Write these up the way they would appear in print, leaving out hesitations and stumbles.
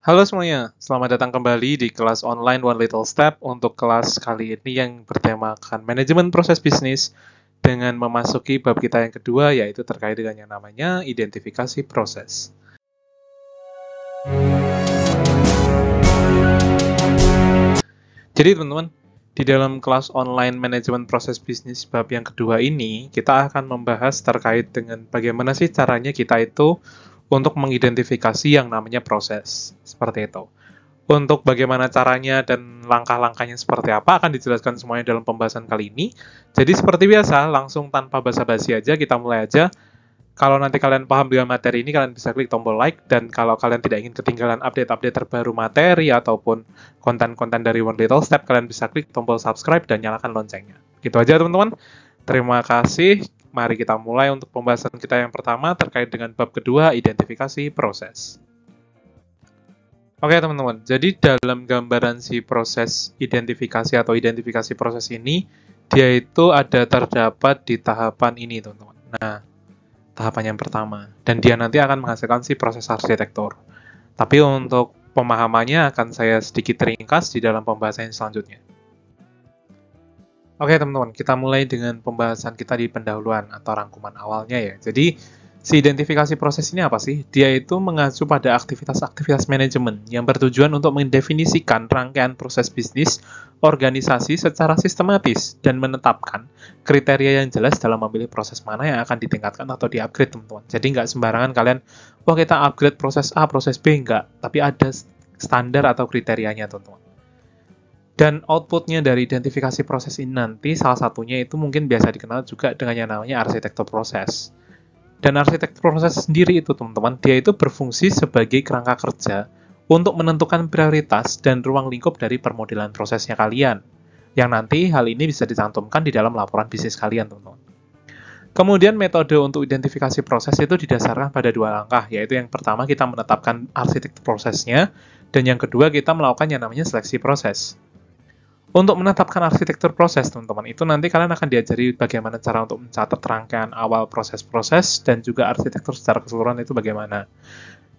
Halo semuanya, selamat datang kembali di kelas online One Little Step. Untuk kelas kali ini yang bertemakan manajemen proses bisnis dengan memasuki bab kita yang kedua, yaitu terkait dengan yang namanya identifikasi proses. Jadi teman-teman, di dalam kelas online manajemen proses bisnis bab yang kedua ini, kita akan membahas terkait dengan bagaimana sih caranya kita itu untuk mengidentifikasi yang namanya proses. Seperti itu. Untuk bagaimana caranya dan langkah-langkahnya seperti apa akan dijelaskan semuanya dalam pembahasan kali ini. Jadi seperti biasa, langsung tanpa basa-basi aja, kita mulai aja. Kalau nanti kalian paham dengan materi ini, kalian bisa klik tombol like, dan kalau kalian tidak ingin ketinggalan update-update terbaru materi ataupun konten-konten dari One Little Step, kalian bisa klik tombol subscribe dan nyalakan loncengnya. Gitu aja teman-teman. Terima kasih. Mari kita mulai untuk pembahasan kita yang pertama terkait dengan bab kedua, identifikasi proses. Oke teman-teman, jadi dalam gambaran si proses identifikasi atau identifikasi proses ini, dia itu ada terdapat di tahapan ini teman-teman. Nah, tahapan yang pertama, dan dia nanti akan menghasilkan si proses arsitektur. Tapi untuk pemahamannya akan saya sedikit ringkas di dalam pembahasan selanjutnya. Oke teman-teman, kita mulai dengan pembahasan kita di pendahuluan atau rangkuman awalnya ya. Jadi, si identifikasi proses ini apa sih? Dia itu mengacu pada aktivitas-aktivitas manajemen yang bertujuan untuk mendefinisikan rangkaian proses bisnis, organisasi secara sistematis, dan menetapkan kriteria yang jelas dalam memilih proses mana yang akan ditingkatkan atau di-upgrade teman-teman. Jadi nggak sembarangan kalian, wah kita upgrade proses A, proses B, nggak. Tapi ada standar atau kriterianya teman-teman. Dan outputnya dari identifikasi proses ini nanti, salah satunya itu mungkin biasa dikenal juga dengan yang namanya arsitektur proses. Dan arsitektur proses sendiri itu, teman-teman, dia itu berfungsi sebagai kerangka kerja untuk menentukan prioritas dan ruang lingkup dari permodelan prosesnya kalian. Yang nanti hal ini bisa dicantumkan di dalam laporan bisnis kalian, teman-teman. Kemudian metode untuk identifikasi proses itu didasarkan pada dua langkah, yaitu yang pertama kita menetapkan arsitektur prosesnya, dan yang kedua kita melakukan yang namanya seleksi proses. Untuk menetapkan arsitektur proses, teman-teman, itu nanti kalian akan diajari bagaimana cara untuk mencatat rangkaian awal proses-proses dan juga arsitektur secara keseluruhan itu bagaimana.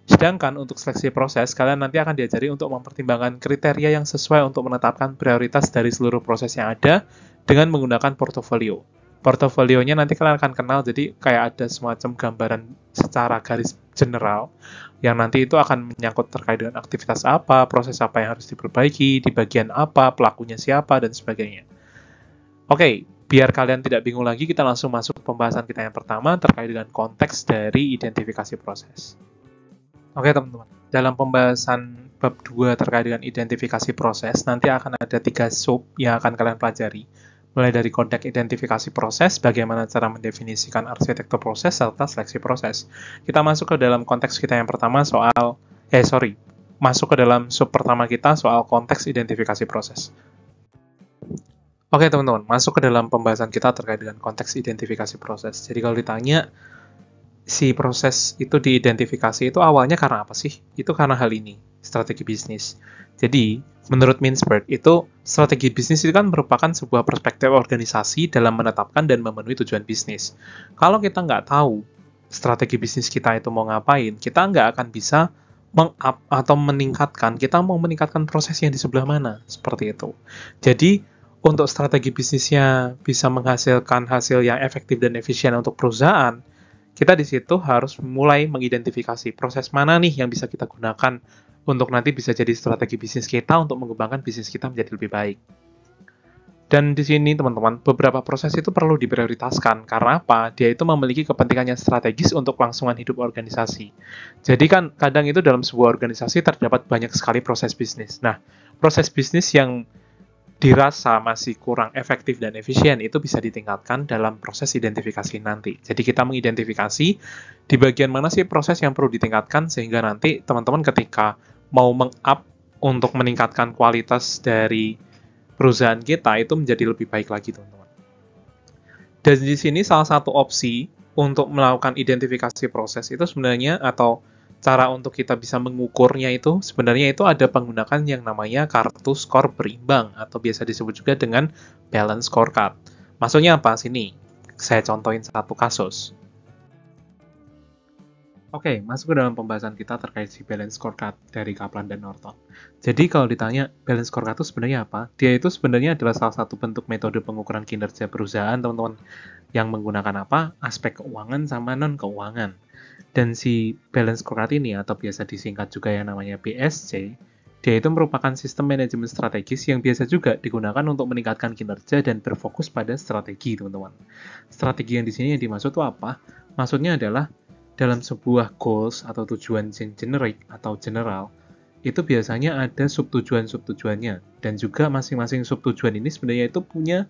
Sedangkan untuk seleksi proses, kalian nanti akan diajari untuk mempertimbangkan kriteria yang sesuai untuk menetapkan prioritas dari seluruh proses yang ada dengan menggunakan portofolio. Portofolionya nanti kalian akan kenal, jadi kayak ada semacam gambaran secara garis general yang nanti itu akan menyangkut terkait dengan aktivitas apa, proses apa yang harus diperbaiki, di bagian apa, pelakunya siapa, dan sebagainya. Oke, biar kalian tidak bingung lagi, kita langsung masuk ke pembahasan kita yang pertama terkait dengan konteks dari identifikasi proses. Oke teman-teman, dalam pembahasan bab 2 terkait dengan identifikasi proses, nanti akan ada 3 sub yang akan kalian pelajari. Mulai dari konteks identifikasi proses, bagaimana cara mendefinisikan arsitektur proses, serta seleksi proses. Kita masuk ke dalam konteks kita yang pertama masuk ke dalam sub pertama kita soal konteks identifikasi proses. Oke teman-teman, masuk ke dalam pembahasan kita terkait dengan konteks identifikasi proses. Jadi kalau ditanya, si proses itu diidentifikasi itu awalnya karena apa sih? Itu karena hal ini, strategi bisnis. Jadi, menurut Mintzberg, itu strategi bisnis itu kan merupakan sebuah perspektif organisasi dalam menetapkan dan memenuhi tujuan bisnis. Kalau kita nggak tahu strategi bisnis kita itu mau ngapain, kita nggak akan bisa meng-up atau meningkatkan, kita mau meningkatkan proses yang di sebelah mana, seperti itu. Jadi, untuk strategi bisnisnya bisa menghasilkan hasil yang efektif dan efisien untuk perusahaan, kita di situ harus mulai mengidentifikasi proses mana nih yang bisa kita gunakan untuk nanti bisa jadi strategi bisnis kita untuk mengembangkan bisnis kita menjadi lebih baik. Dan di sini teman-teman, beberapa proses itu perlu diprioritaskan. Karena apa? Dia itu memiliki kepentingan yang strategis untuk kelangsungan hidup organisasi. Jadi kan kadang itu dalam sebuah organisasi terdapat banyak sekali proses bisnis. Nah, proses bisnis yang dirasa masih kurang efektif dan efisien itu bisa ditingkatkan dalam proses identifikasi nanti. Jadi kita mengidentifikasi di bagian mana sih proses yang perlu ditingkatkan sehingga nanti teman-teman ketika mau meng-up untuk meningkatkan kualitas dari perusahaan kita itu menjadi lebih baik lagi teman-teman. Dan di sini salah satu opsi untuk melakukan identifikasi proses itu sebenarnya atau cara untuk kita bisa mengukurnya itu sebenarnya itu ada penggunaan yang namanya kartu skor berimbang atau biasa disebut juga dengan balance scorecard. Maksudnya apa? Sini saya contohin satu kasus. Oke, masuk ke dalam pembahasan kita terkait si balance scorecard dari Kaplan dan Norton. Jadi kalau ditanya balance scorecard itu sebenarnya apa? Dia itu sebenarnya adalah salah satu bentuk metode pengukuran kinerja perusahaan, teman-teman, yang menggunakan apa? Aspek keuangan sama non-keuangan. Dan si balance scorecard ini, atau biasa disingkat juga yang namanya BSC, dia itu merupakan sistem manajemen strategis yang biasa juga digunakan untuk meningkatkan kinerja dan berfokus pada strategi, teman-teman. Strategi yang di sini yang dimaksud itu apa? Maksudnya adalah dalam sebuah goals atau tujuan yang generic atau general, itu biasanya ada subtujuan-subtujuannya. Dan juga masing-masing subtujuan ini sebenarnya itu punya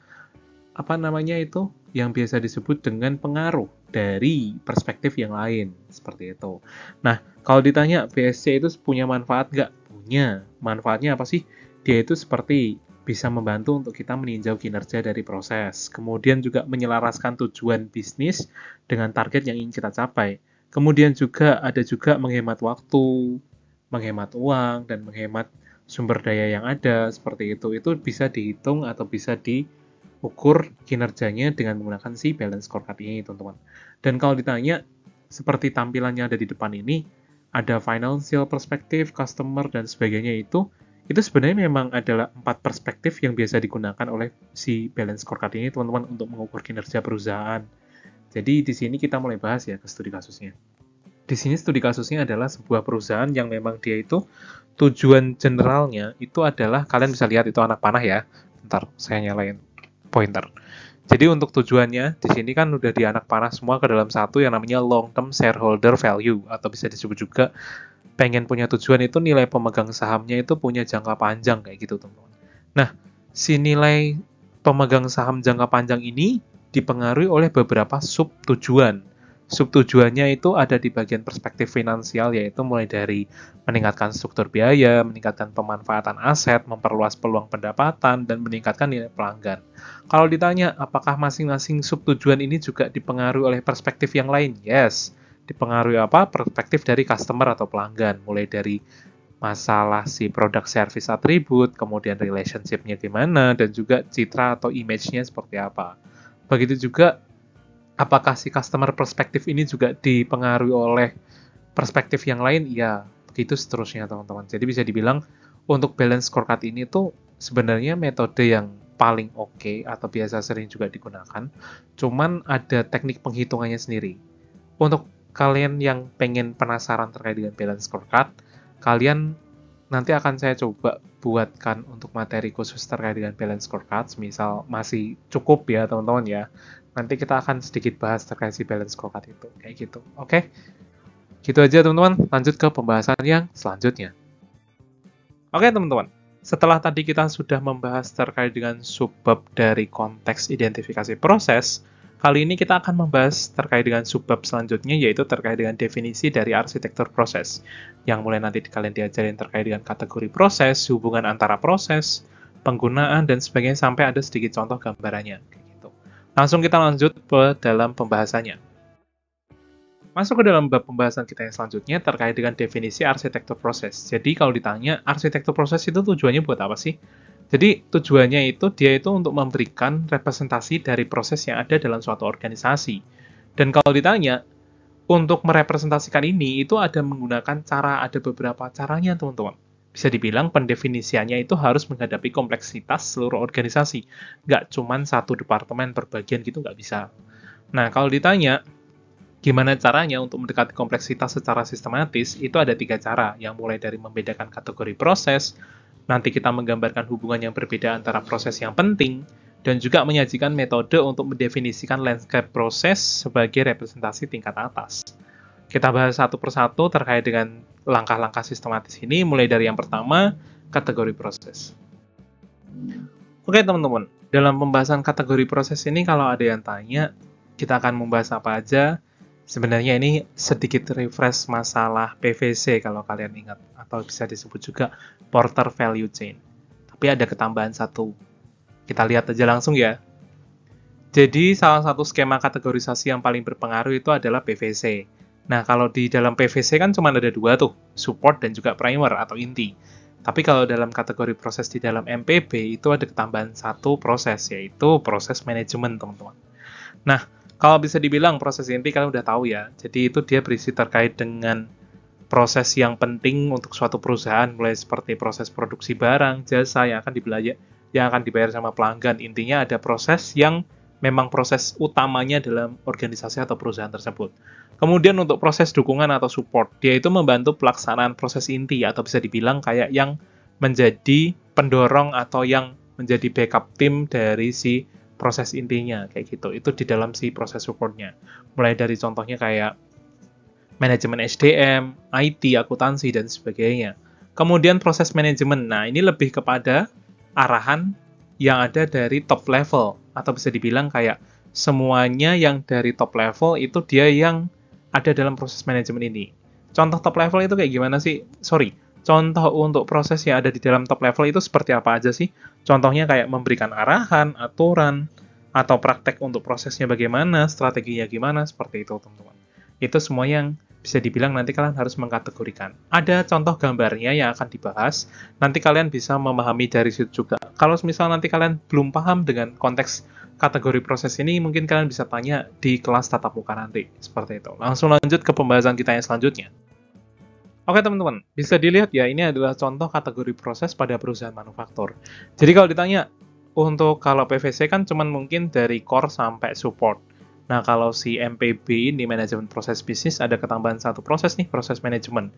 apa namanya itu yang biasa disebut dengan pengaruh dari perspektif yang lain, seperti itu. Nah, kalau ditanya BSC itu punya manfaat nggak? Punya. Manfaatnya apa sih? Dia itu seperti bisa membantu untuk kita meninjau kinerja dari proses, kemudian juga menyelaraskan tujuan bisnis dengan target yang ingin kita capai. Kemudian juga ada juga menghemat waktu, menghemat uang, dan menghemat sumber daya yang ada, seperti itu. Itu bisa dihitung atau bisa diukur kinerjanya dengan menggunakan si balance scorecard ini, teman-teman. Dan kalau ditanya, seperti tampilannya ada di depan ini, ada financial perspective, customer, dan sebagainya itu sebenarnya memang adalah 4 perspektif yang biasa digunakan oleh si balance scorecard ini, teman-teman, untuk mengukur kinerja perusahaan. Jadi di sini kita mulai bahas ya ke studi kasusnya. Di sini studi kasusnya adalah sebuah perusahaan yang memang dia itu tujuan generalnya itu adalah, kalian bisa lihat itu anak panah ya. Bentar, saya nyalain pointer. Jadi untuk tujuannya di sini kan udah di anak panah semua ke dalam satu yang namanya long term shareholder value, atau bisa disebut juga pengen punya tujuan itu nilai pemegang sahamnya itu punya jangka panjang kayak gitu, teman-teman. Nah, si nilai pemegang saham jangka panjang ini dipengaruhi oleh beberapa subtujuan. Subtujuannya itu ada di bagian perspektif finansial, yaitu mulai dari meningkatkan struktur biaya, meningkatkan pemanfaatan aset, memperluas peluang pendapatan, dan meningkatkan nilai pelanggan. Kalau ditanya, apakah masing-masing subtujuan ini juga dipengaruhi oleh perspektif yang lain? Yes. Dipengaruhi apa? Perspektif dari customer atau pelanggan, mulai dari masalah si produk service atribut, kemudian relationship-nya gimana, dan juga citra atau image-nya seperti apa. Begitu juga, apakah si customer perspektif ini juga dipengaruhi oleh perspektif yang lain? Ya, begitu seterusnya, teman-teman. Jadi bisa dibilang, untuk balance scorecard ini tuh sebenarnya metode yang paling oke, atau biasa sering juga digunakan, cuman ada teknik penghitungannya sendiri. Untuk kalian yang pengen penasaran terkait dengan balance scorecard, kalian nanti akan saya coba buatkan untuk materi khusus terkait dengan balance scorecard, misal masih cukup ya teman-teman ya. Nanti kita akan sedikit bahas terkait si balance scorecard itu, kayak gitu. Oke? Gitu aja teman-teman, lanjut ke pembahasan yang selanjutnya. Oke teman-teman, setelah tadi kita sudah membahas terkait dengan subbab dari konteks identifikasi proses, kali ini kita akan membahas terkait dengan subbab selanjutnya, yaitu terkait dengan definisi dari arsitektur proses. Yang mulai nanti kalian diajarin terkait dengan kategori proses, hubungan antara proses, penggunaan, dan sebagainya, sampai ada sedikit contoh gambarannya. Gitu. Langsung kita lanjut ke dalam pembahasannya. Masuk ke dalam bab pembahasan kita yang selanjutnya terkait dengan definisi arsitektur proses. Jadi kalau ditanya, arsitektur proses itu tujuannya buat apa sih? Jadi tujuannya itu dia itu untuk memberikan representasi dari proses yang ada dalam suatu organisasi. Dan kalau ditanya, untuk merepresentasikan ini itu ada menggunakan cara, ada beberapa caranya teman-teman. Bisa dibilang pendefinisiannya itu harus menghadapi kompleksitas seluruh organisasi. Nggak cuma satu departemen per bagian gitu, nggak bisa. Nah kalau ditanya, gimana caranya untuk mendekati kompleksitas secara sistematis, itu ada 3 cara, yang mulai dari membedakan kategori proses, nanti kita menggambarkan hubungan yang berbeda antara proses yang penting, dan juga menyajikan metode untuk mendefinisikan landscape proses sebagai representasi tingkat atas. Kita bahas satu persatu terkait dengan langkah-langkah sistematis ini, mulai dari yang pertama, kategori proses. Oke teman-teman, dalam pembahasan kategori proses ini kalau ada yang tanya, kita akan membahas apa aja. Sebenarnya ini sedikit refresh masalah PVC kalau kalian ingat, atau bisa disebut juga Porter Value Chain. Tapi ada ketambahan satu. Kita lihat aja langsung ya. Jadi salah satu skema kategorisasi yang paling berpengaruh itu adalah PVC. Nah kalau di dalam PVC kan cuma ada 2 tuh, support dan juga primer atau inti. Tapi kalau dalam kategori proses di dalam MPB itu ada ketambahan satu proses, yaitu proses manajemen teman-teman. Nah, Kalau bisa dibilang proses inti kalian udah tahu ya. Jadi itu dia berisi terkait dengan proses yang penting untuk suatu perusahaan, mulai seperti proses produksi barang, jasa yang akan dibayar sama pelanggan. Intinya ada proses yang memang proses utamanya dalam organisasi atau perusahaan tersebut. Kemudian untuk proses dukungan atau support, dia itu membantu pelaksanaan proses inti atau bisa dibilang kayak yang menjadi pendorong atau yang menjadi backup tim dari si proses intinya, kayak gitu. Itu di dalam si proses supportnya. Mulai dari contohnya kayak manajemen SDM, IT, akuntansi, dan sebagainya. Kemudian proses manajemen. Nah, ini lebih kepada arahan yang ada dari top level, atau bisa dibilang kayak semuanya yang dari top level itu dia yang ada dalam proses manajemen ini. Contoh top level itu kayak gimana sih? Contoh untuk proses yang ada di dalam top level itu seperti apa aja sih? Contohnya kayak memberikan arahan, aturan, atau praktek untuk prosesnya bagaimana, strateginya gimana, seperti itu teman-teman. Itu semua yang bisa dibilang nanti kalian harus mengkategorikan. Ada contoh gambarnya yang akan dibahas, nanti kalian bisa memahami dari situ juga. Kalau misal nanti kalian belum paham dengan konteks kategori proses ini, mungkin kalian bisa tanya di kelas tatap muka nanti, seperti itu. Langsung lanjut ke pembahasan kita yang selanjutnya. Oke teman-teman, bisa dilihat ya, ini adalah contoh kategori proses pada perusahaan manufaktur. Jadi kalau ditanya, kalau PVC kan cuman mungkin dari core sampai support. Nah, kalau si MPB ini manajemen proses bisnis ada ketambahan satu proses nih, proses manajemen.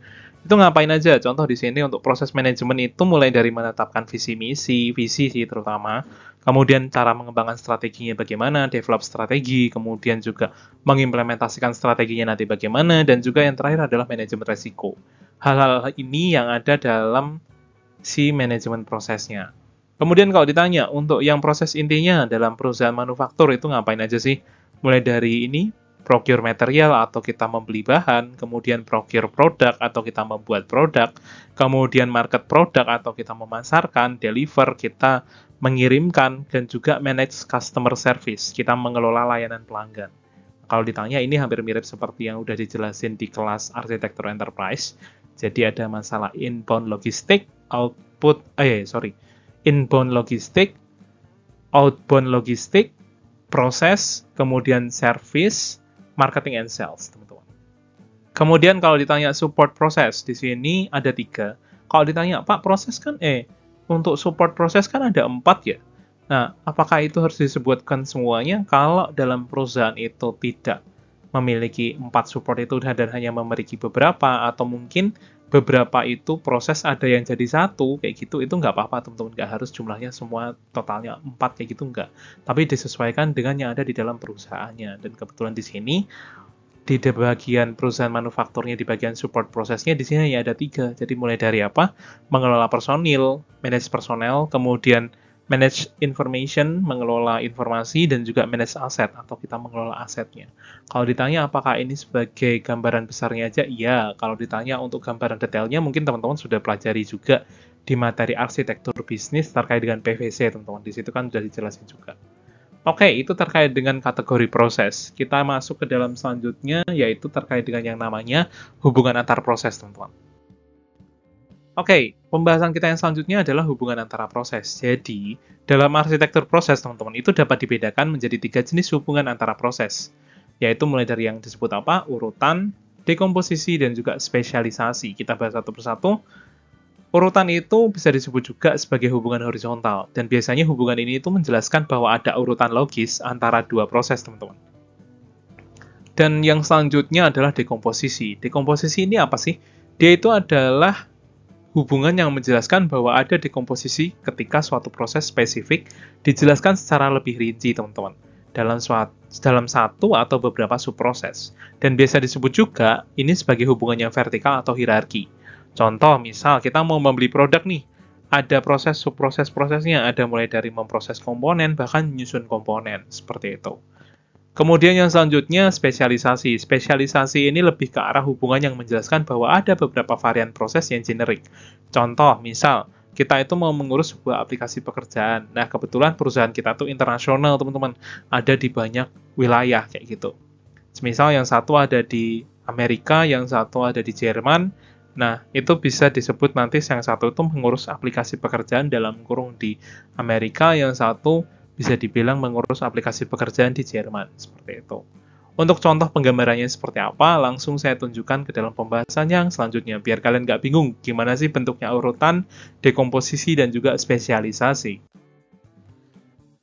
Itu ngapain aja? Contoh di sini untuk proses manajemen itu mulai dari menetapkan visi sih terutama. Kemudian cara mengembangkan strateginya bagaimana, develop strategi, kemudian juga mengimplementasikan strateginya nanti bagaimana, dan juga yang terakhir adalah manajemen resiko. Hal-hal ini yang ada dalam si manajemen prosesnya. Kemudian kalau ditanya, untuk yang proses intinya dalam perusahaan manufaktur itu ngapain aja sih? Mulai dari ini, procure material atau kita membeli bahan, kemudian procure produk atau kita membuat produk, kemudian market produk atau kita memasarkan, deliver, kita mengirimkan, dan juga manage customer service, kita mengelola layanan pelanggan. Kalau ditanya, ini hampir mirip seperti yang udah dijelasin di kelas arsitektur enterprise. Jadi ada masalah inbound logistik, inbound logistik, outbound logistik, proses, kemudian service, marketing and sales, teman-teman. Kemudian kalau ditanya support proses, di sini ada 3. Kalau ditanya, Pak, proses kan untuk support proses kan ada 4 ya? Nah, apakah itu harus disebutkan semuanya? Kalau dalam perusahaan itu tidak memiliki 4 support itu dan hanya memiliki beberapa, atau mungkin beberapa itu proses ada yang jadi 1, kayak gitu, itu nggak apa-apa teman-teman, nggak harus jumlahnya semua totalnya 4 kayak gitu, nggak. Tapi disesuaikan dengan yang ada di dalam perusahaannya. Dan kebetulan di sini, di bagian perusahaan manufakturnya, di bagian support prosesnya, di sini hanya ada 3. Jadi mulai dari apa? Mengelola personil, manage personel, kemudian manage information, mengelola informasi, dan juga manage aset, atau kita mengelola asetnya. Kalau ditanya apakah ini sebagai gambaran besarnya aja, iya. Kalau ditanya untuk gambaran detailnya, mungkin teman-teman sudah pelajari juga di materi arsitektur bisnis terkait dengan PVC, teman-teman. Di situ kan sudah dijelasin juga. Oke, itu terkait dengan kategori proses. Kita masuk ke dalam selanjutnya, yaitu terkait dengan yang namanya hubungan antar proses, teman-teman. Oke, pembahasan kita yang selanjutnya adalah hubungan antara proses. Jadi, dalam arsitektur proses, teman-teman, itu dapat dibedakan menjadi 3 jenis hubungan antara proses, yaitu mulai dari yang disebut apa? Urutan, dekomposisi, dan juga spesialisasi. Kita bahas satu persatu. Urutan itu bisa disebut juga sebagai hubungan horizontal, dan biasanya hubungan ini itu menjelaskan bahwa ada urutan logis antara 2 proses, teman-teman. Dan yang selanjutnya adalah dekomposisi. Dekomposisi ini apa sih? Dia itu adalah hubungan yang menjelaskan bahwa ada dekomposisi ketika suatu proses spesifik dijelaskan secara lebih rinci, teman-teman, dalam satu atau beberapa subproses. Dan biasa disebut juga ini sebagai hubungan yang vertikal atau hierarki. Contoh, misal kita mau membeli produk nih, ada proses subproses-prosesnya, ada mulai dari memproses komponen, bahkan menyusun komponen, seperti itu. Kemudian yang selanjutnya, spesialisasi. Spesialisasi ini lebih ke arah hubungan yang menjelaskan bahwa ada beberapa varian proses yang generik. Contoh, misal, kita itu mau mengurus sebuah aplikasi pekerjaan. Nah, kebetulan perusahaan kita tuh internasional, teman-teman. Ada di banyak wilayah, kayak gitu. Misal, yang satu ada di Amerika, yang satu ada di Jerman. Nah, itu bisa disebut nanti yang satu itu mengurus aplikasi pekerjaan dalam kurung di Amerika, yang satu bisa dibilang mengurus aplikasi pekerjaan di Jerman, seperti itu. Untuk contoh penggambarannya seperti apa, langsung saya tunjukkan ke dalam pembahasan yang selanjutnya, biar kalian nggak bingung gimana sih bentuknya urutan, dekomposisi, dan juga spesialisasi.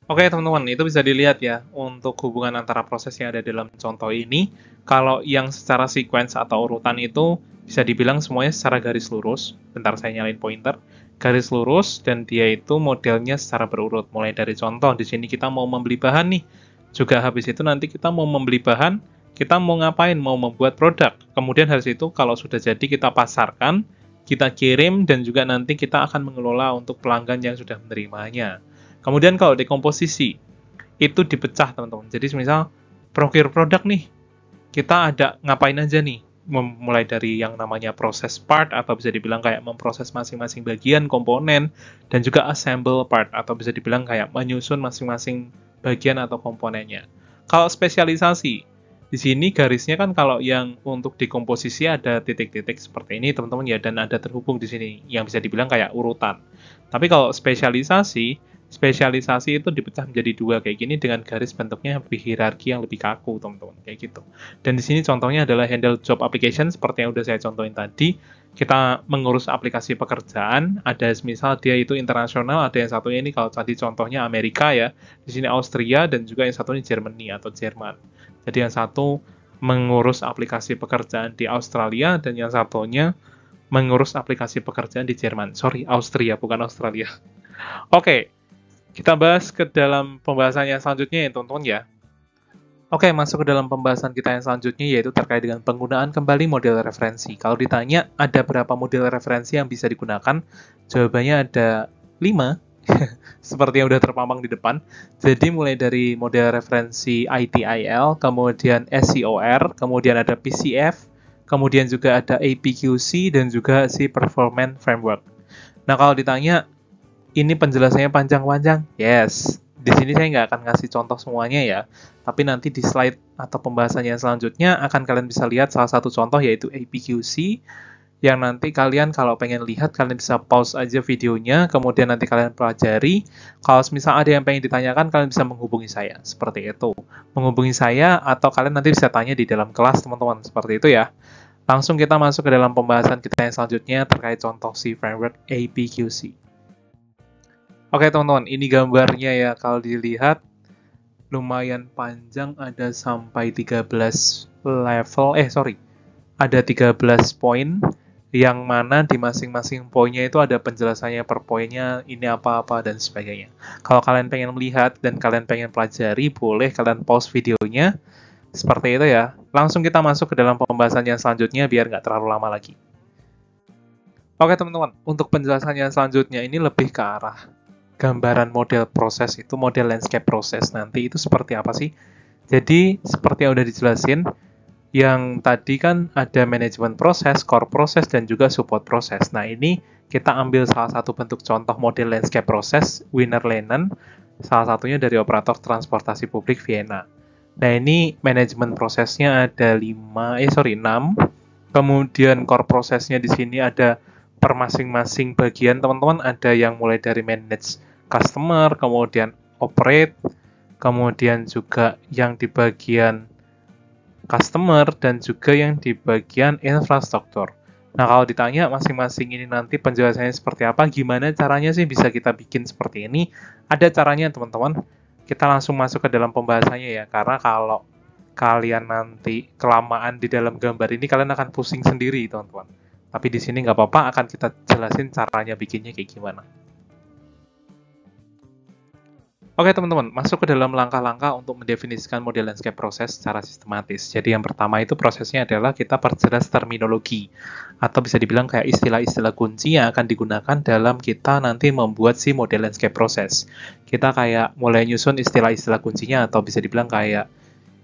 Oke teman-teman, itu bisa dilihat ya, untuk hubungan antara proses yang ada dalam contoh ini, kalau yang secara sequence atau urutan itu, bisa dibilang semuanya secara garis lurus. Bentar saya nyalain pointer. Garis lurus, dan dia itu modelnya secara berurut. Mulai dari contoh, di sini kita mau membeli bahan nih. Juga habis itu nanti kita mau membeli bahan, kita mau ngapain? Mau membuat produk. Kemudian habis itu kalau sudah jadi kita pasarkan, kita kirim, dan juga nanti kita akan mengelola untuk pelanggan yang sudah menerimanya. Kemudian kalau dekomposisi, itu dipecah teman-teman. Jadi misal procure produk nih, kita ada ngapain aja nih? Mulai dari yang namanya proses part, atau bisa dibilang kayak memproses masing-masing bagian, komponen, dan juga assemble part, atau bisa dibilang kayak menyusun masing-masing bagian atau komponennya. Kalau spesialisasi, di sini garisnya kan kalau yang untuk dekomposisi ada titik-titik seperti ini teman-teman ya, dan ada terhubung di sini, yang bisa dibilang kayak urutan. Tapi kalau spesialisasi itu dipecah menjadi dua kayak gini dengan garis bentuknya lebih hierarki yang lebih kaku teman-teman kayak gitu. Dan di sini contohnya adalah handle job application seperti yang udah saya contohin tadi. Kita mengurus aplikasi pekerjaan, ada misal dia itu internasional, ada yang satunya ini kalau tadi contohnya Amerika ya, di sini Austria, dan juga yang satunya Germany atau Jerman. Jadi yang satu mengurus aplikasi pekerjaan di Australia, dan yang satunya mengurus aplikasi pekerjaan di Jerman. Sorry, Austria bukan Australia. Oke. Kita bahas ke dalam pembahasan yang selanjutnya ya teman-teman ya. Oke, masuk ke dalam pembahasan kita yang selanjutnya yaitu terkait dengan penggunaan kembali model referensi. Kalau ditanya ada berapa model referensi yang bisa digunakan, jawabannya ada 5, seperti yang udah terpampang di depan. Jadi mulai dari model referensi ITIL, kemudian SCOR, kemudian ada PCF, kemudian juga ada APQC, dan juga si Performance Framework. Nah, kalau ditanya ini penjelasannya panjang-panjang? Yes. Di sini saya nggak akan ngasih contoh semuanya ya, tapi nanti di slide atau pembahasannya selanjutnya akan kalian bisa lihat salah satu contoh yaitu APQC, yang nanti kalian kalau pengen lihat, kalian bisa pause aja videonya, kemudian nanti kalian pelajari. Kalau misal ada yang pengen ditanyakan, kalian bisa menghubungi saya, seperti itu. Menghubungi saya, atau kalian nanti bisa tanya di dalam kelas teman-teman, seperti itu ya. Langsung kita masuk ke dalam pembahasan kita yang selanjutnya terkait contoh si framework APQC. Oke teman-teman, ini gambarnya ya, kalau dilihat lumayan panjang, ada sampai 13 level, ada 13 poin, yang mana di masing-masing poinnya itu ada penjelasannya per poinnya, ini apa-apa dan sebagainya. Kalau kalian pengen melihat dan kalian pengen pelajari, boleh kalian pause videonya, seperti itu ya. Langsung kita masuk ke dalam pembahasan yang selanjutnya biar nggak terlalu lama lagi. Oke teman-teman, untuk penjelasannya selanjutnya ini lebih ke arah gambaran model proses, itu model landscape proses nanti itu seperti apa sih. Jadi seperti yang udah dijelasin, yang tadi kan ada manajemen proses, core proses, dan juga support proses. Nah ini kita ambil salah satu bentuk contoh model landscape proses, Wiener-Lehnen, salah satunya dari operator transportasi publik Vienna. Nah ini manajemen prosesnya ada 6, kemudian core prosesnya di sini ada per masing-masing bagian teman-teman, ada yang mulai dari manage customer, kemudian operate, kemudian juga yang di bagian customer, dan juga yang di bagian infrastruktur. Nah kalau ditanya masing-masing ini nanti penjelasannya seperti apa, gimana caranya sih bisa kita bikin seperti ini, ada caranya teman-teman. Kita langsung masuk ke dalam pembahasannya ya, karena kalau kalian nanti kelamaan di dalam gambar ini kalian akan pusing sendiri teman-teman. Tapi di sini nggak apa-apa, akan kita jelasin caranya bikinnya kayak gimana. Oke teman-teman, masuk ke dalam langkah-langkah untuk mendefinisikan model landscape proses secara sistematis. Jadi yang pertama itu prosesnya adalah kita perjelas terminologi, atau bisa dibilang kayak istilah-istilah kunci yang akan digunakan dalam kita nanti membuat si model landscape proses. Kita kayak mulai nyusun istilah-istilah kuncinya, atau bisa dibilang kayak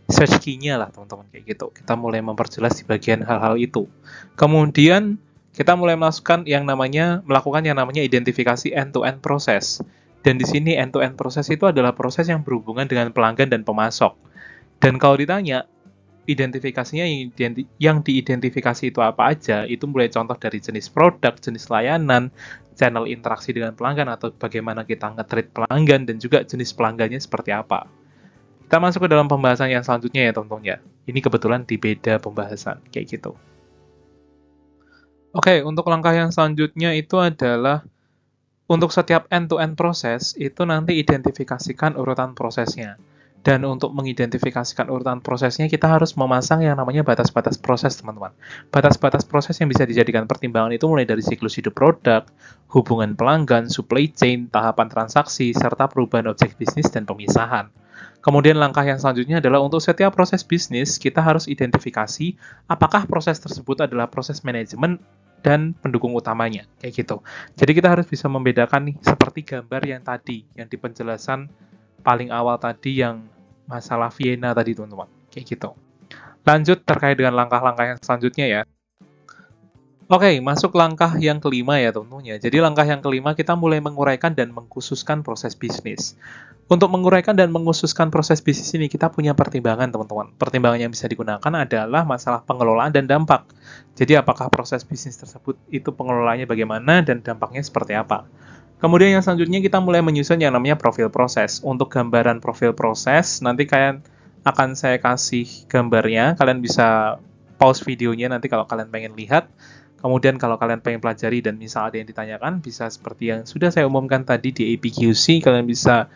search key-nya lah teman-teman, kayak gitu. Kita mulai memperjelas di bagian hal-hal itu. Kemudian kita mulai melakukan yang namanya identifikasi end-to-end proses. Dan di sini end-to-end proses itu adalah proses yang berhubungan dengan pelanggan dan pemasok. Dan kalau ditanya identifikasinya yang diidentifikasi itu apa aja, itu mulai contoh dari jenis produk, jenis layanan, channel interaksi dengan pelanggan atau bagaimana kita nge-treat pelanggan dan juga jenis pelanggannya seperti apa. Kita masuk ke dalam pembahasan yang selanjutnya ya teman-teman ya. Ini kebetulan di beda pembahasan kayak gitu. Oke, untuk langkah yang selanjutnya itu adalah untuk setiap end-to-end proses itu nanti identifikasikan urutan prosesnya. Dan untuk mengidentifikasikan urutan prosesnya, kita harus memasang yang namanya batas-batas proses, teman-teman. Batas-batas proses yang bisa dijadikan pertimbangan itu mulai dari siklus hidup produk, hubungan pelanggan, supply chain, tahapan transaksi, serta perubahan objek bisnis dan pemisahan. Kemudian langkah yang selanjutnya adalah untuk setiap proses bisnis, kita harus identifikasi apakah proses tersebut adalah proses manajemen dan pendukung utamanya, kayak gitu. Jadi kita harus bisa membedakan nih, seperti gambar yang tadi, yang di penjelasan paling awal tadi yang masalah Vienna tadi teman-teman, kayak gitu. Lanjut terkait dengan langkah-langkah yang selanjutnya ya. Oke, masuk langkah yang kelima ya teman-teman. Jadi langkah yang kelima kita mulai menguraikan dan mengkhususkan proses bisnis. Untuk menguraikan dan mengkhususkan proses bisnis ini kita punya pertimbangan teman-teman. Pertimbangan yang bisa digunakan adalah masalah pengelolaan dan dampak. Jadi apakah proses bisnis tersebut itu pengelolaannya bagaimana dan dampaknya seperti apa. Kemudian yang selanjutnya kita mulai menyusun yang namanya profil proses. Untuk gambaran profil proses, nanti kalian akan saya kasih gambarnya. Kalian bisa pause videonya nanti kalau kalian pengen lihat. Kemudian kalau kalian pengen pelajari dan misal ada yang ditanyakan, bisa seperti yang sudah saya umumkan tadi di APQC, kalian bisa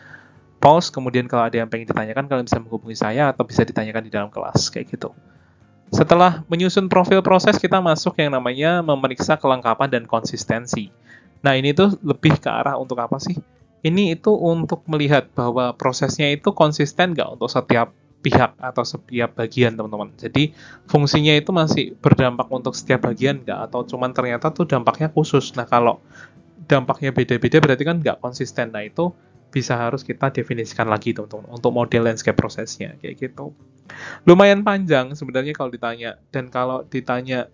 pause. Kemudian kalau ada yang pengen ditanyakan, kalian bisa menghubungi saya atau bisa ditanyakan di dalam kelas, kayak gitu. Setelah menyusun profil proses, kita masuk yang namanya memeriksa kelengkapan dan konsistensi. Nah, ini tuh lebih ke arah untuk apa sih? Ini itu untuk melihat bahwa prosesnya itu konsisten nggak untuk setiap pihak atau setiap bagian, teman-teman. Jadi, fungsinya itu masih berdampak untuk setiap bagian nggak? Atau cuman ternyata tuh dampaknya khusus. Nah, kalau dampaknya beda-beda berarti kan nggak konsisten. Nah, itu bisa harus kita definisikan lagi, teman-teman, untuk model landscape prosesnya, kayak gitu. Lumayan panjang sebenarnya kalau ditanya. Dan kalau ditanya,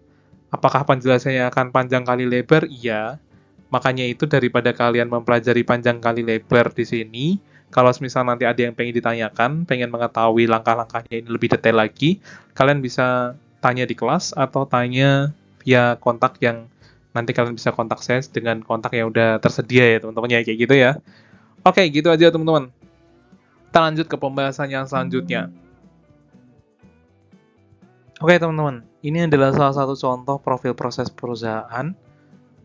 apakah penjelasannya akan panjang kali lebar? Iya. Makanya itu daripada kalian mempelajari panjang kali lebar di sini, kalau misal nanti ada yang pengen ditanyakan, pengen mengetahui langkah-langkahnya ini lebih detail lagi, kalian bisa tanya di kelas atau tanya via kontak yang nanti kalian bisa kontak saya dengan kontak yang udah tersedia ya teman-teman ya, kayak gitu ya. Oke, gitu aja teman-teman. Kita lanjut ke pembahasan yang selanjutnya. Oke teman-teman, ini adalah salah satu contoh profil proses perusahaan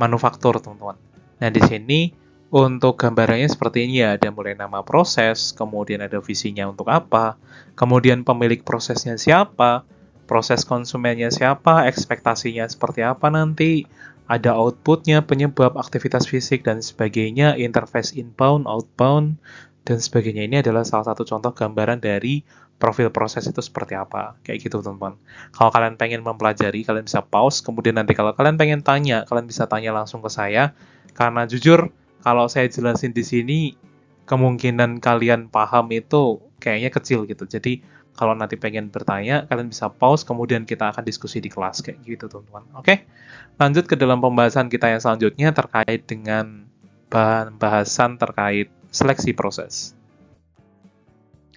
manufaktur, teman-teman. Nah, di sini untuk gambarannya seperti ini ya, ada mulai nama proses, kemudian ada visinya untuk apa, kemudian pemilik prosesnya siapa, proses konsumennya siapa, ekspektasinya seperti apa nanti, ada outputnya, penyebab, aktivitas fisik, dan sebagainya, interface inbound, outbound, dan sebagainya. Ini adalah salah satu contoh gambaran dari profil proses itu seperti apa, kayak gitu teman-teman. Kalau kalian pengen mempelajari, kalian bisa pause, kemudian nanti kalau kalian pengen tanya, kalian bisa tanya langsung ke saya, karena jujur, kalau saya jelasin di sini, kemungkinan kalian paham itu kayaknya kecil gitu. Jadi, kalau nanti pengen bertanya, kalian bisa pause, kemudian kita akan diskusi di kelas, kayak gitu teman-teman. Oke, lanjut ke dalam pembahasan kita yang selanjutnya terkait dengan bahasan terkait seleksi proses.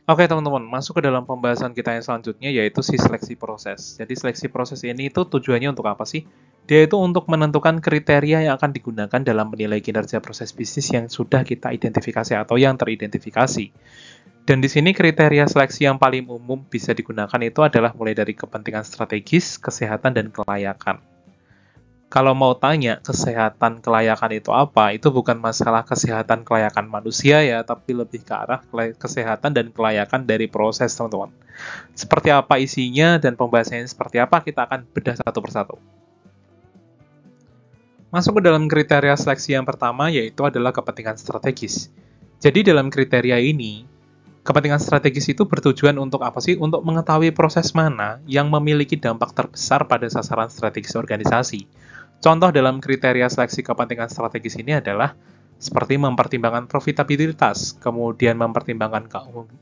Oke teman-teman, masuk ke dalam pembahasan kita yang selanjutnya yaitu si seleksi proses. Jadi seleksi proses ini itu tujuannya untuk apa sih? Dia itu untuk menentukan kriteria yang akan digunakan dalam menilai kinerja proses bisnis yang sudah kita identifikasi atau yang teridentifikasi. Dan di sini kriteria seleksi yang paling umum bisa digunakan itu adalah mulai dari kepentingan strategis, kesehatan, dan kelayakan. Kalau mau tanya kesehatan kelayakan itu apa, itu bukan masalah kesehatan kelayakan manusia ya, tapi lebih ke arah kesehatan dan kelayakan dari proses, teman-teman. Seperti apa isinya dan pembahasannya seperti apa, kita akan bedah satu persatu. Masuk ke dalam kriteria seleksi yang pertama, yaitu adalah kepentingan strategis. Jadi dalam kriteria ini, kepentingan strategis itu bertujuan untuk apa sih? Untuk mengetahui proses mana yang memiliki dampak terbesar pada sasaran strategis organisasi. Contoh dalam kriteria seleksi kepentingan strategis ini adalah seperti mempertimbangkan profitabilitas, kemudian mempertimbangkan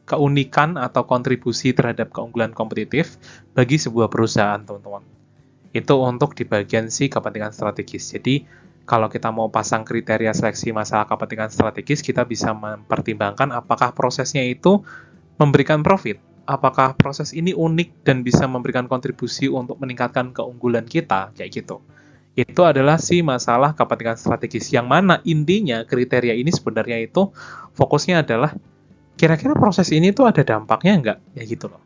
keunikan atau kontribusi terhadap keunggulan kompetitif bagi sebuah perusahaan, teman-teman. Itu untuk di bagian si kepentingan strategis. Jadi, kalau kita mau pasang kriteria seleksi masalah kepentingan strategis, kita bisa mempertimbangkan apakah prosesnya itu memberikan profit, apakah proses ini unik dan bisa memberikan kontribusi untuk meningkatkan keunggulan kita, kayak gitu. Itu adalah si masalah kepentingan strategis, yang mana intinya kriteria ini sebenarnya itu fokusnya adalah kira-kira proses ini tuh ada dampaknya nggak? Ya gitu loh.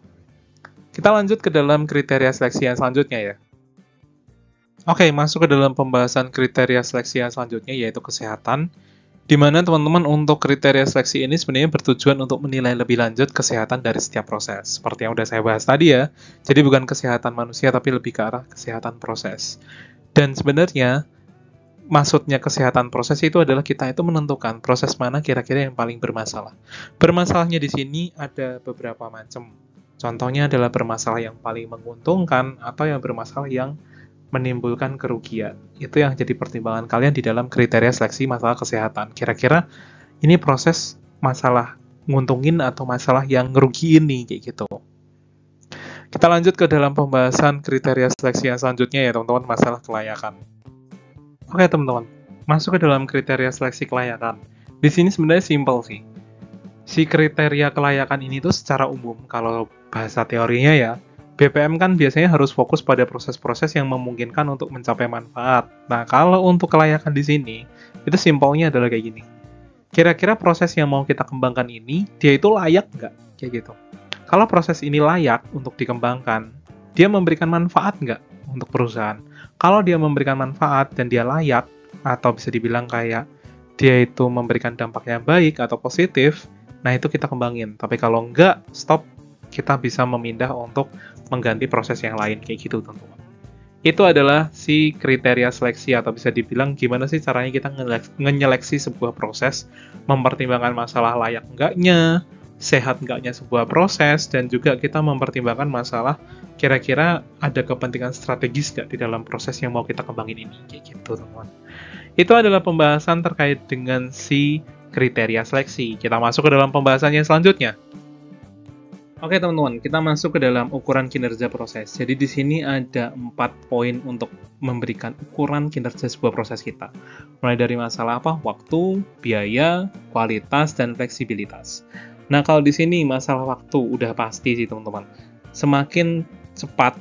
Kita lanjut ke dalam kriteria seleksi yang selanjutnya ya. Oke, masuk ke dalam pembahasan kriteria seleksi yang selanjutnya, yaitu kesehatan. Di mana teman-teman untuk kriteria seleksi ini sebenarnya bertujuan untuk menilai lebih lanjut kesehatan dari setiap proses. Seperti yang udah saya bahas tadi ya, jadi bukan kesehatan manusia tapi lebih ke arah kesehatan proses. Dan sebenarnya, maksudnya kesehatan proses itu adalah kita itu menentukan proses mana kira-kira yang paling bermasalah. Bermasalahnya di sini ada beberapa macam. Contohnya adalah bermasalah yang paling menguntungkan atau yang bermasalah yang menimbulkan kerugian. Itu yang jadi pertimbangan kalian di dalam kriteria seleksi masalah kesehatan. Kira-kira ini proses masalah nguntungin atau masalah yang ngerugiin nih, kayak gitu. Kita lanjut ke dalam pembahasan kriteria seleksi yang selanjutnya ya teman-teman, masalah kelayakan. Oke teman-teman, masuk ke dalam kriteria seleksi kelayakan. Di sini sebenarnya simpel sih. Si kriteria kelayakan ini tuh secara umum, kalau bahasa teorinya ya, BPM kan biasanya harus fokus pada proses-proses yang memungkinkan untuk mencapai manfaat. Nah, kalau untuk kelayakan di sini, itu simpelnya adalah kayak gini. Kira-kira proses yang mau kita kembangkan ini, dia itu layak nggak? Kayak gitu. Kalau proses ini layak untuk dikembangkan, dia memberikan manfaat nggak untuk perusahaan? Kalau dia memberikan manfaat dan dia layak, atau bisa dibilang kayak dia itu memberikan dampak yang baik atau positif, nah itu kita kembangin. Tapi kalau nggak, stop. Kita bisa memindah untuk mengganti proses yang lain, kayak gitu teman-teman. Itu adalah si kriteria seleksi, atau bisa dibilang gimana sih caranya kita menyeleksi sebuah proses, mempertimbangkan masalah layak enggaknya, sehat enggaknya sebuah proses, dan juga kita mempertimbangkan masalah kira-kira ada kepentingan strategis nggak di dalam proses yang mau kita kembangin ini, kayak gitu teman-teman. Itu adalah pembahasan terkait dengan si kriteria seleksi. Kita masuk ke dalam pembahasan yang selanjutnya. Oke teman-teman, kita masuk ke dalam ukuran kinerja proses. Jadi di sini ada 4 poin untuk memberikan ukuran kinerja sebuah proses kita. Mulai dari masalah apa? Waktu, biaya, kualitas, dan fleksibilitas. Nah kalau di sini masalah waktu udah pasti sih teman-teman. Semakin cepat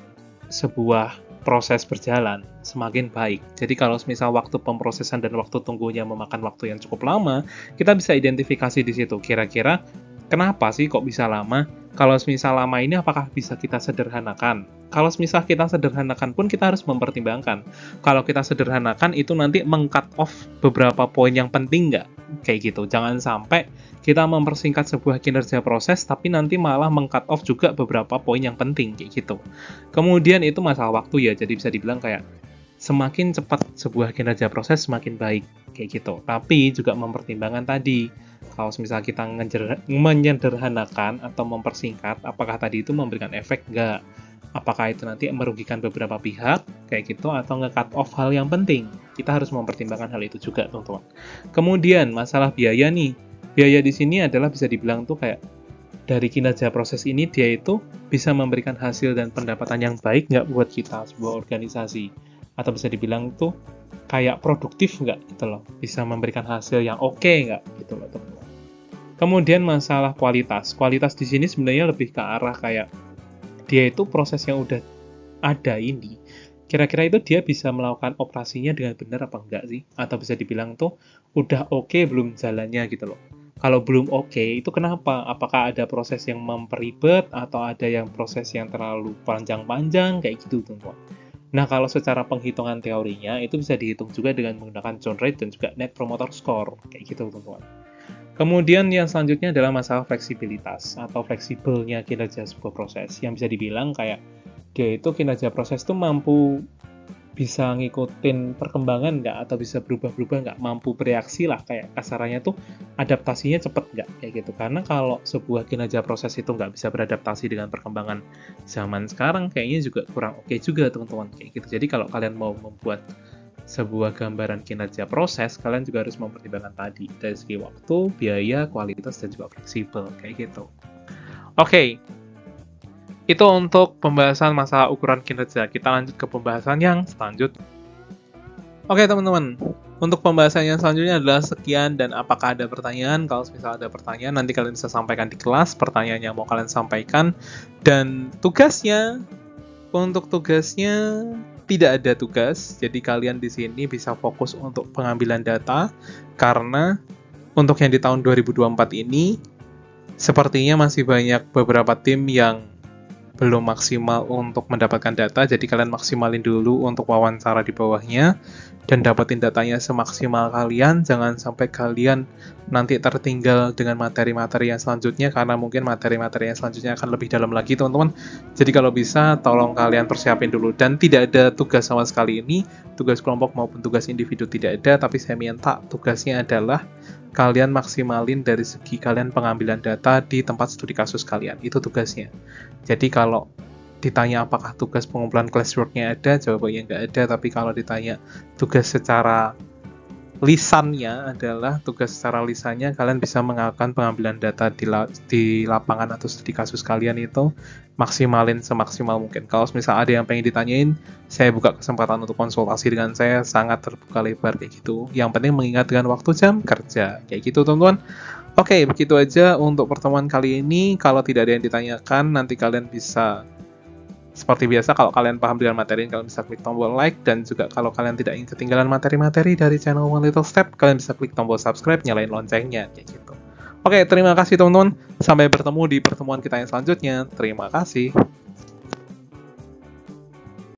sebuah proses berjalan, semakin baik. Jadi kalau misal waktu pemrosesan dan waktu tunggunya memakan waktu yang cukup lama, kita bisa identifikasi di situ. Kira-kira kenapa sih kok bisa lama? Kalau misal lama ini apakah bisa kita sederhanakan? Kalau misal kita sederhanakan pun kita harus mempertimbangkan. Kalau kita sederhanakan itu nanti meng-cut off beberapa poin yang penting nggak? Kayak gitu. Jangan sampai kita mempersingkat sebuah kinerja proses tapi nanti malah meng-cut off juga beberapa poin yang penting, kayak gitu. Kemudian itu masalah waktu ya. Jadi bisa dibilang kayak semakin cepat sebuah kinerja proses semakin baik, kayak gitu. Tapi juga mempertimbangkan tadi, kalau misal kita menyederhanakan atau mempersingkat, apakah tadi itu memberikan efek nggak? Apakah itu nanti merugikan beberapa pihak, kayak gitu, atau nge-cut off hal yang penting? Kita harus mempertimbangkan hal itu juga, teman-teman. Kemudian, masalah biaya nih. Biaya di sini adalah bisa dibilang tuh kayak, dari kinerja proses ini, dia itu bisa memberikan hasil dan pendapatan yang baik nggak buat kita, sebuah organisasi? Atau bisa dibilang tuh, kayak produktif nggak gitu loh, bisa memberikan hasil yang oke nggak gitu loh teman-teman. Kemudian masalah kualitas. Kualitas di sini sebenarnya lebih ke arah kayak dia itu proses yang udah ada ini, kira-kira itu dia bisa melakukan operasinya dengan benar apa enggak sih? Atau bisa dibilang tuh udah oke belum jalannya gitu loh. Kalau belum oke, itu kenapa? Apakah ada proses yang memperibet atau ada yang proses yang terlalu panjang-panjang kayak gitu teman-teman. Nah, kalau secara penghitungan teorinya, itu bisa dihitung juga dengan menggunakan churn rate dan juga net promoter score, kayak gitu, teman-teman. Kemudian yang selanjutnya adalah masalah fleksibilitas, atau fleksibelnya kinerja sebuah proses, yang bisa dibilang kayak, dia itu kinerja proses itu mampu bisa ngikutin perkembangan nggak, atau bisa berubah-berubah nggak, mampu bereaksi lah, kayak kasarannya tuh adaptasinya cepet nggak, kayak gitu. Karena kalau sebuah kinerja proses itu nggak bisa beradaptasi dengan perkembangan zaman sekarang, kayaknya juga kurang oke juga teman-teman, kayak gitu. Jadi kalau kalian mau membuat sebuah gambaran kinerja proses, kalian juga harus mempertimbangkan tadi, dari segi waktu, biaya, kualitas, dan juga fleksibel, kayak gitu. Oke. Itu untuk pembahasan masalah ukuran kinerja. Kita lanjut ke pembahasan yang selanjutnya. Oke teman-teman, untuk pembahasan yang selanjutnya adalah sekian, dan apakah ada pertanyaan? Kalau misalnya ada pertanyaan, nanti kalian bisa sampaikan di kelas pertanyaan yang mau kalian sampaikan. Dan tugasnya, tidak ada tugas, jadi kalian di sini bisa fokus untuk pengambilan data, karena untuk yang di tahun 2024 ini, sepertinya masih banyak beberapa tim yang belum maksimal untuk mendapatkan data, jadi kalian maksimalin dulu untuk wawancara di bawahnya, dan dapetin datanya semaksimal kalian, jangan sampai kalian nanti tertinggal dengan materi-materi yang selanjutnya, karena mungkin materi-materi yang selanjutnya akan lebih dalam lagi teman-teman. Jadi kalau bisa, tolong kalian persiapin dulu, dan tidak ada tugas sama sekali ini, tugas kelompok maupun tugas individu tidak ada, tapi saya minta tugasnya adalah kalian maksimalin dari segi kalian pengambilan data di tempat studi kasus kalian, itu tugasnya. Jadi kalau ditanya apakah tugas pengumpulan classwork-nya ada, jawabannya nggak ada, tapi kalau ditanya tugas secara lisannya adalah tugas secara lisannya kalian bisa mengajukan pengambilan data di lapangan atau studi kasus kalian itu maksimalin semaksimal mungkin. Kalau misal ada yang pengen ditanyain, saya buka kesempatan untuk konsultasi dengan saya, sangat terbuka lebar kayak gitu. Yang penting mengingat dengan waktu jam kerja kayak gitu teman-teman. Oke, begitu aja untuk pertemuan kali ini. Kalau tidak ada yang ditanyakan, nanti kalian bisa seperti biasa, kalau kalian paham dengan materi, kalian bisa klik tombol like, dan juga kalau kalian tidak ingin ketinggalan materi-materi dari channel One Little Step, kalian bisa klik tombol subscribe, nyalain loncengnya, kayak gitu. Oke, terima kasih teman-teman. Sampai bertemu di pertemuan kita yang selanjutnya. Terima kasih.